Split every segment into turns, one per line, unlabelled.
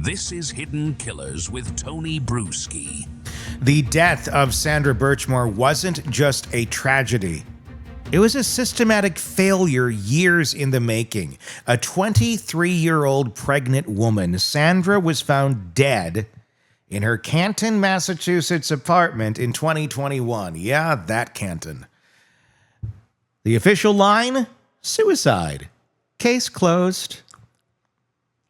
This is Hidden Killers with Tony Brueski.
The death of Sandra Birchmore wasn't just a tragedy. It was a systematic failure years in the making. A 23-year-old pregnant woman, Sandra, was found dead in her Canton, Massachusetts apartment in 2021. Yeah, that Canton. The official line? Suicide. Case closed.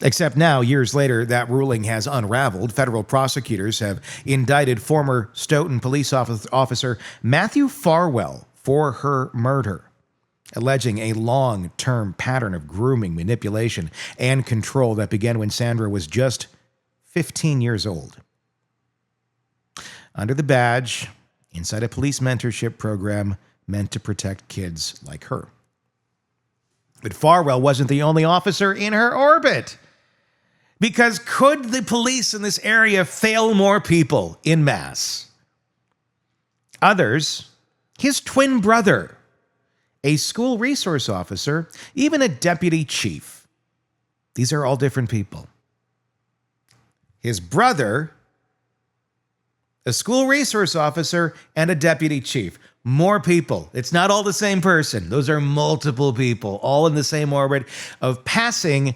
Except now, years later, that ruling has unraveled. Federal prosecutors have indicted former Stoughton police officer Matthew Farwell for her murder, alleging a long-term pattern of grooming, manipulation, and control that began when Sandra was just 15 years old. Under the badge, inside a police mentorship program meant to protect kids like her. But Farwell wasn't the only officer in her orbit. Because could the police in this area fail more people en masse? Others, his twin brother, a school resource officer, even a deputy chief. These are all different people. His brother, a school resource officer, and a deputy chief. More people. It's not all the same person. Those are multiple people, all in the same orbit of passing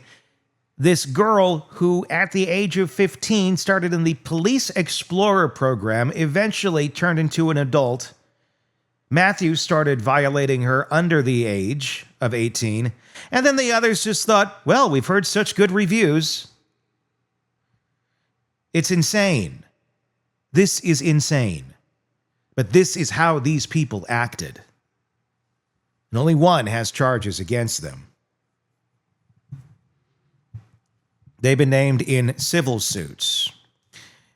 this girl who, at the age of 15, started in the Police Explorer program, eventually turned into an adult. Matthew started violating her under the age of 18, and then the others just thought, well, we've heard such good reviews. It's insane. This is insane. But this is how these people acted. And only one has charges against them. They've been named in civil suits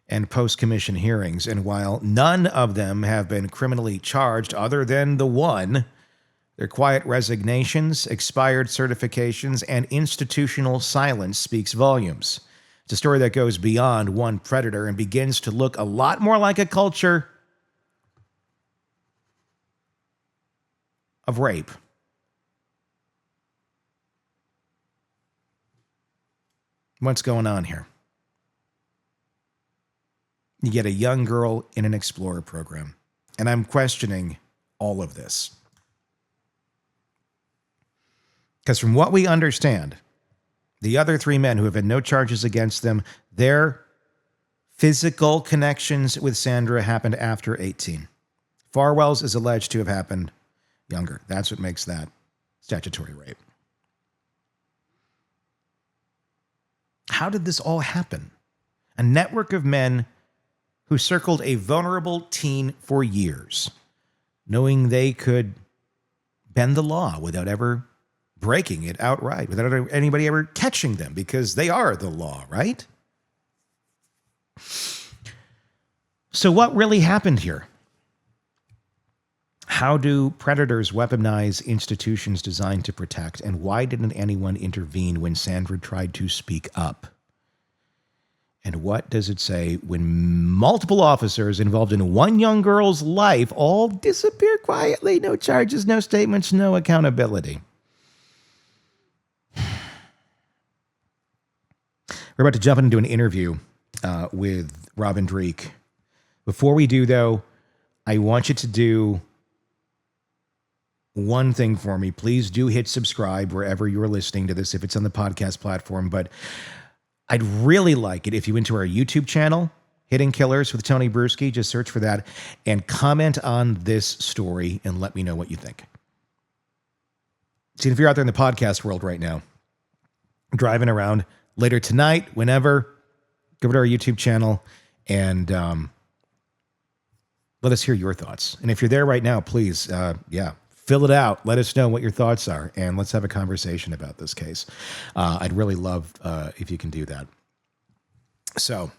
and post-commission hearings, and while none of them have been criminally charged other than the one, their quiet resignations, expired certifications, and institutional silence speaks volumes. It's a story that goes beyond one predator and begins to look a lot more like a culture of rape. What's going on here? You get a young girl in an Explorer program, and I'm questioning all of this. Because from what we understand, the other three men who have had no charges against them, their physical connections with Sandra happened after 18. Farwell's is alleged to have happened younger. That's what makes that statutory rape. How did this all happen? A network of men who circled a vulnerable teen for years, knowing they could bend the law without ever breaking it outright, without anybody ever catching them, because they are the law, right? So what really happened here? How do predators weaponize institutions designed to protect? And why didn't anyone intervene when Sandra tried to speak up? And what does it say when multiple officers involved in one young girl's life all disappear quietly? No charges, no statements, no accountability. We're about to jump into an interview with Robin Dreeke. Before we do, though, I want you to do one thing for me. Please do hit subscribe wherever you're listening to this, if it's on the podcast platform. But I'd really like it if you went to our YouTube channel, Hidden Killers with Tony Brueski. Just search for that and comment on this story and let me know what you think. See, if you're out there in the podcast world right now, driving around later tonight, whenever, go over to our YouTube channel and let us hear your thoughts. And if you're there right now, please, fill it out. Let us know what your thoughts are, and let's have a conversation about this case. I'd really love if you can do that. So,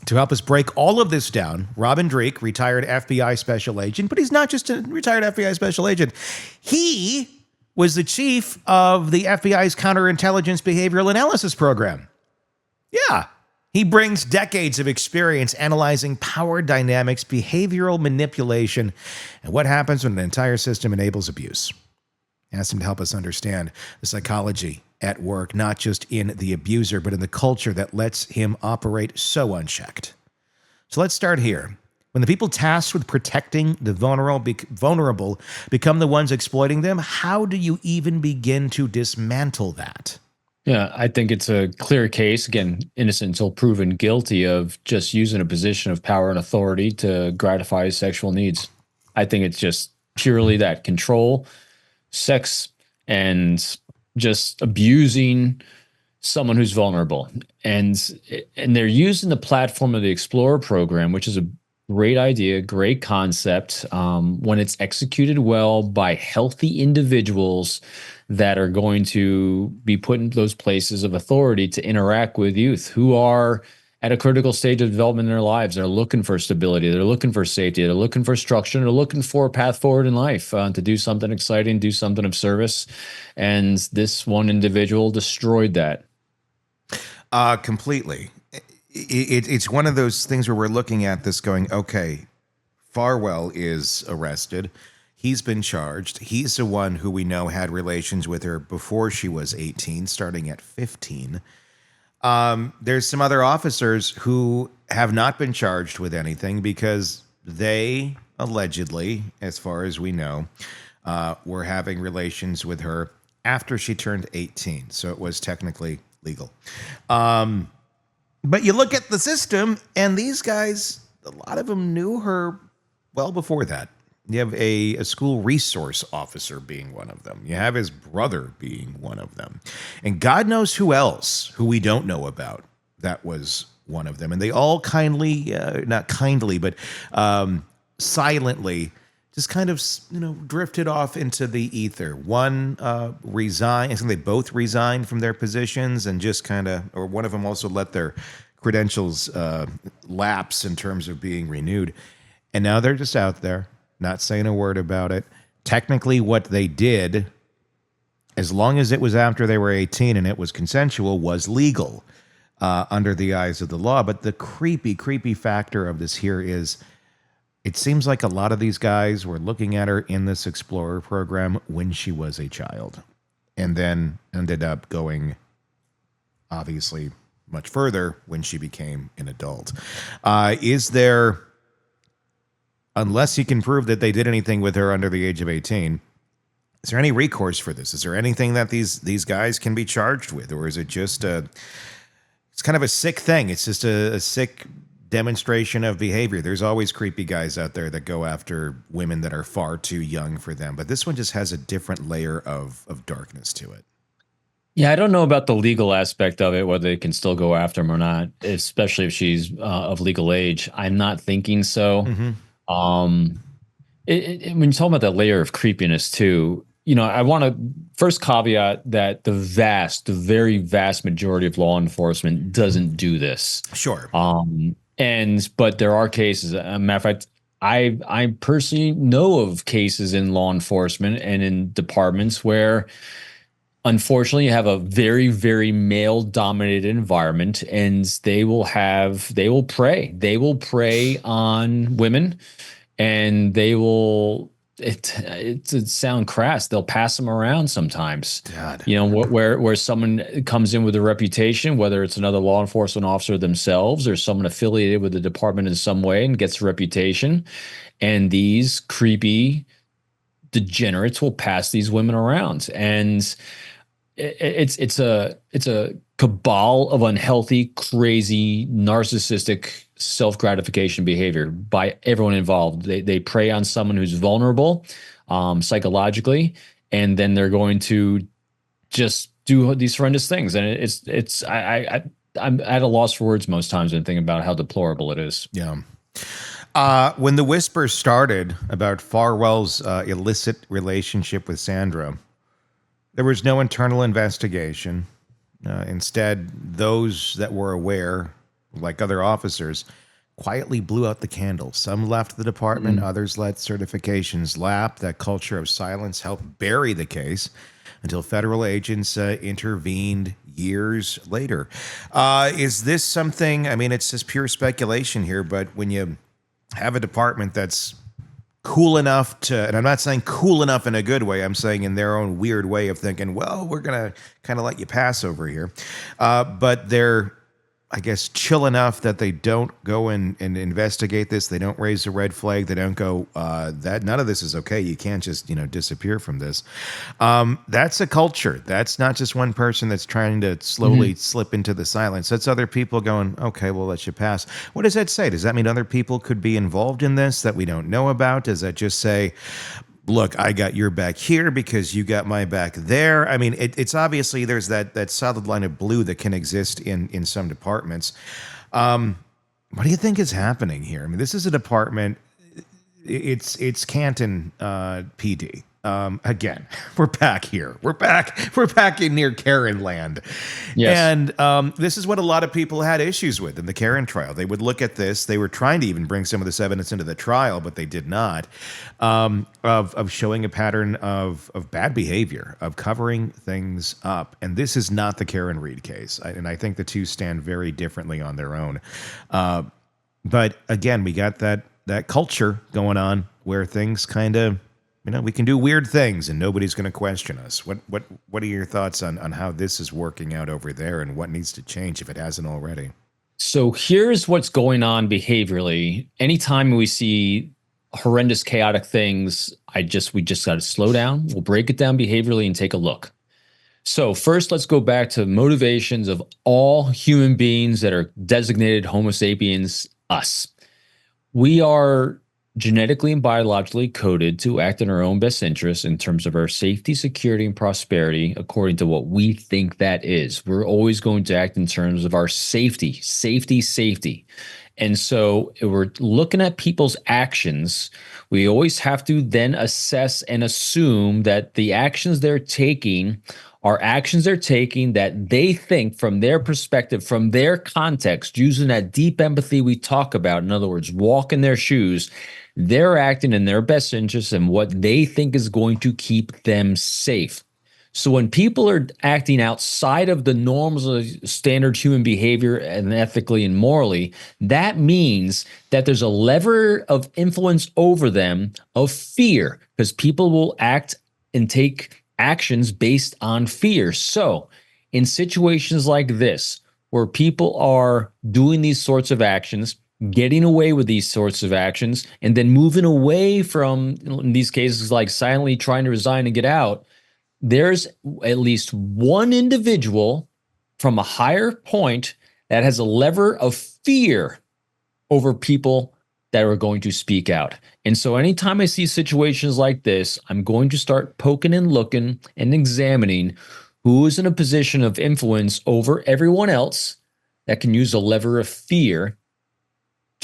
to help us break all of this down, Robin Dreeke, retired FBI special agent, but he's not just a retired FBI special agent. He was the chief of the FBI's counterintelligence behavioral analysis program. Yeah. He brings decades of experience analyzing power dynamics, behavioral manipulation, and what happens when an entire system enables abuse. I asked him to help us understand the psychology at work, not just in the abuser, but in the culture that lets him operate so unchecked. So let's start here. When the people tasked with protecting the vulnerable become the ones exploiting them, how do you even begin to dismantle that?
Yeah, I think it's a clear case, again, innocent until proven guilty, of just using a position of power and authority to gratify his sexual needs. I think it's just purely that control, sex, and just abusing someone who's vulnerable. And they're using the platform of the Explorer program, which is a great idea, great concept, when it's executed well by healthy individuals that are going to be put into those places of authority to interact with youth who are at a critical stage of development in their lives. They're looking for stability. They're looking for safety. They're looking for structure. They're looking for a path forward in life, to do something exciting, do something of service. And this one individual destroyed that.
Completely. It's one of those things where we're looking at this going, okay, Farwell is arrested. He's been charged. He's the one who we know had relations with her before she was 18, starting at 15. There's some other officers who have not been charged with anything because they allegedly, as far as we know, were having relations with her after she turned 18. So it was technically legal. But you look at the system, and these guys, a lot of them knew her well before that. You have a school resource officer being one of them. You have his brother being one of them. And God knows who else, who we don't know about, that was one of them. And they all kindly, not kindly, but silently just kind of, drifted off into the ether. One resigned. I think they both resigned from their positions and just kind of, or one of them also let their credentials lapse in terms of being renewed. And now they're just out there, not saying a word about it. Technically, what they did, as long as it was after they were 18 and it was consensual, was legal under the eyes of the law. But the creepy factor of this here is, it seems like a lot of these guys were looking at her in this Explorer program when she was a child, and then ended up going, obviously, much further when she became an adult. Is there, unless you can prove that they did anything with her under the age of 18, is there any recourse for this? Is there anything that these guys can be charged with? Or is it just it's kind of a sick thing? It's just a sick demonstration of behavior. There's always creepy guys out there that go after women that are far too young for them. But this one just has a different layer of darkness to it.
Yeah, I don't know about the legal aspect of it, whether they can still go after him or not, especially if she's of legal age. I'm not thinking so. Mm-hmm. When you talk about that layer of creepiness too, I want to first caveat that the very vast majority of law enforcement doesn't do this.
Sure.
But there are cases. As a matter of fact, I personally know of cases in law enforcement and in departments where, unfortunately, you have a very, very male-dominated environment, and they will prey on women, and they will. It sound crass. They'll pass them around sometimes.
God.
Where someone comes in with a reputation, whether it's another law enforcement officer themselves or someone affiliated with the department in some way and gets a reputation, and these creepy degenerates will pass these women around, and it's a cabal of unhealthy, crazy, narcissistic self-gratification behavior by everyone involved. They prey on someone who's vulnerable psychologically, and then they're going to just do these horrendous things. And I'm at a loss for words most times when thinking about how deplorable it is.
Yeah. When the whispers started about Farwell's illicit relationship with Sandra, there was no internal investigation. Instead, those that were aware, like other officers, quietly blew out the candle. Some left the department, others let certifications lapse. That culture of silence helped bury the case until federal agents intervened years later. Is this something, it's just pure speculation here, but when you have a department that's cool enough to, and I'm not saying cool enough in a good way, I'm saying in their own weird way of thinking, well, we're going to kind of let you pass over here. But they're, I guess, chill enough that they don't go and investigate this. They don't raise a red flag. They don't go, that none of this is okay. You can't just, disappear from this. That's a culture. That's not just one person that's trying to slowly slip into the silence. That's other people going, okay, we'll let you pass. What does that say? Does that mean other people could be involved in this that we don't know about? Does that just say, look, I got your back here because you got my back there? I mean, it's obviously there's that solid line of blue that can exist in some departments. What do you think is happening here? I mean, this is a department. It's Canton PD. Again, we're back here. We're back in near Karen land.
Yes.
And this is what a lot of people had issues with in the Karen trial. They would look at this. They were trying to even bring some of this evidence into the trial, but they did not, of showing a pattern of bad behavior, of covering things up. And this is not the Karen Reed case. And I think the two stand very differently on their own. But again, we got that culture going on where things kind of, we can do weird things and nobody's going to question us. What are your thoughts on how this is working out over there and what needs to change if it hasn't already?
So here's what's going on behaviorally. Anytime we see horrendous, chaotic things, we just got to slow down. We'll break it down behaviorally and take a look. So first, let's go back to motivations of all human beings that are designated Homo sapiens, us. We are genetically and biologically coded to act in our own best interest in terms of our safety, security, and prosperity according to what we think that is. We're always going to act in terms of our safety. And so if we're looking at people's actions, we always have to then assess and assume that the actions they're taking are actions they're taking that they think from their perspective, from their context, using that deep empathy we talk about. In other words, walk in their shoes. They're acting in their best interest and what they think is going to keep them safe. So when people are acting outside of the norms of standard human behavior and ethically and morally, that means that there's a lever of influence over them of fear, because people will act and take actions based on fear. So in situations like this, where people are doing these sorts of actions, getting away with these sorts of actions, and then moving away from, in these cases, like silently trying to resign and get out, there's at least one individual from a higher point that has a lever of fear over people that are going to speak out. And so anytime I see situations like this, I'm going to start poking and looking and examining who is in a position of influence over everyone else that can use a lever of fear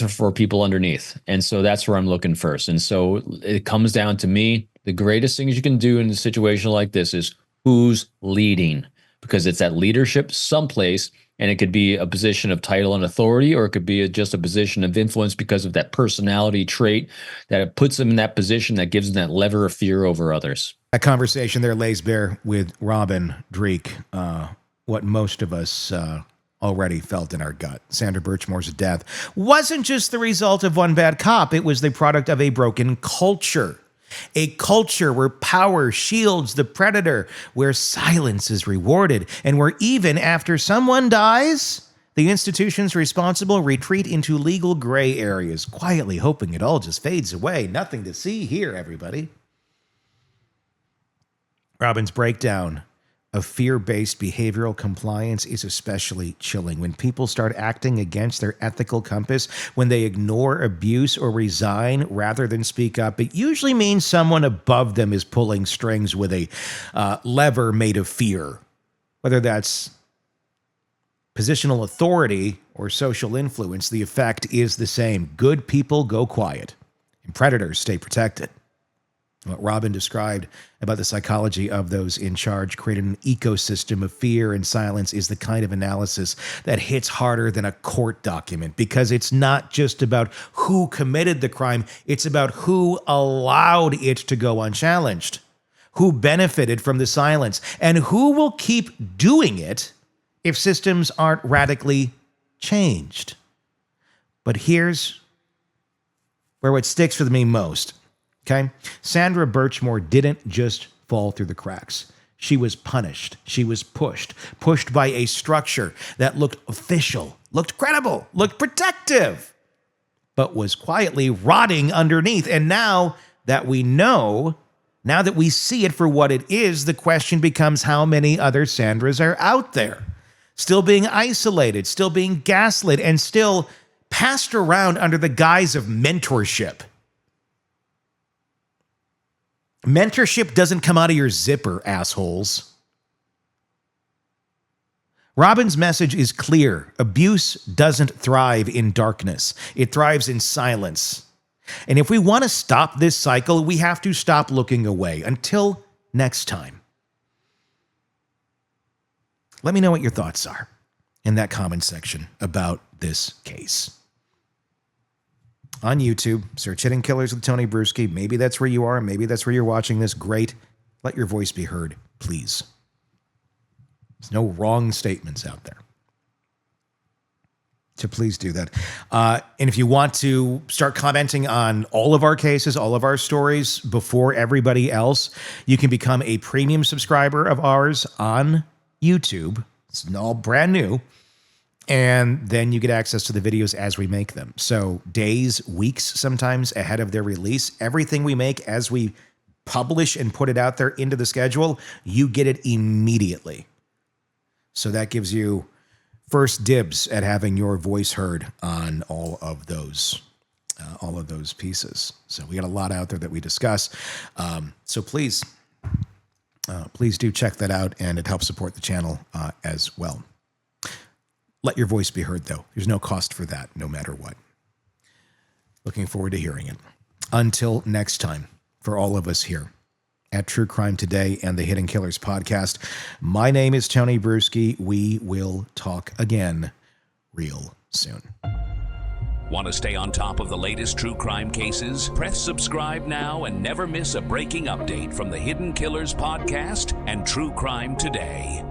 for people underneath. And so that's where I'm looking first. And so it comes down to me. The greatest things you can do in a situation like this is who's leading, because it's that leadership someplace. And it could be a position of title and authority, or it could be just a position of influence because of that personality trait that it puts them in that position that gives them that lever of fear over others.
That conversation there lays bare with Robin Dreeke what most of us already felt in our gut. Sandra Birchmore's death wasn't just the result of one bad cop. It was the product of a broken culture. A culture where power shields the predator, where silence is rewarded, and where even after someone dies, the institutions responsible retreat into legal gray areas, quietly hoping it all just fades away. Nothing to see here, everybody. Robin's breakdown of fear-based behavioral compliance is especially chilling. When people start acting against their ethical compass, when they ignore abuse or resign rather than speak up, it usually means someone above them is pulling strings with a lever made of fear. Whether that's positional authority or social influence, the effect is the same. Good people go quiet, and predators stay protected. What Robin described about the psychology of those in charge created an ecosystem of fear and silence is the kind of analysis that hits harder than a court document, because it's not just about who committed the crime, it's about who allowed it to go unchallenged, who benefited from the silence, and who will keep doing it if systems aren't radically changed. But here's where what sticks with me most. Okay? Sandra Birchmore didn't just fall through the cracks. She was punished. She was pushed by a structure that looked official, looked credible, looked protective, but was quietly rotting underneath. And now that we know, now that we see it for what it is, the question becomes how many other Sandras are out there, still being isolated, still being gaslit, and still passed around under the guise of mentorship. Mentorship doesn't come out of your zipper, assholes. Robin's message is clear. Abuse doesn't thrive in darkness. It thrives in silence. And if we want to stop this cycle, we have to stop looking away. Until next time. Let me know what your thoughts are in that comment section about this case. On YouTube, search Hidden Killers with Tony Brueski. Maybe that's where you are. Maybe that's where you're watching this. Great. Let your voice be heard, please. There's no wrong statements out there. So please do that. And if you want to start commenting on all of our cases, all of our stories before everybody else, you can become a premium subscriber of ours on YouTube. It's all brand new. And then you get access to the videos as we make them. So days, weeks, sometimes ahead of their release, everything we make as we publish and put it out there into the schedule, you get it immediately. So that gives you first dibs at having your voice heard on all of those pieces. So we got a lot out there that we discuss. So please do check that out, and it helps support the channel as well. Let your voice be heard, though. There's no cost for that, no matter what. Looking forward to hearing it. Until next time, for all of us here at True Crime Today and the Hidden Killers podcast, my name is Tony Brueski. We will talk again real soon.
Want to stay on top of the latest true crime cases? Press subscribe now and never miss a breaking update from the Hidden Killers podcast and True Crime Today.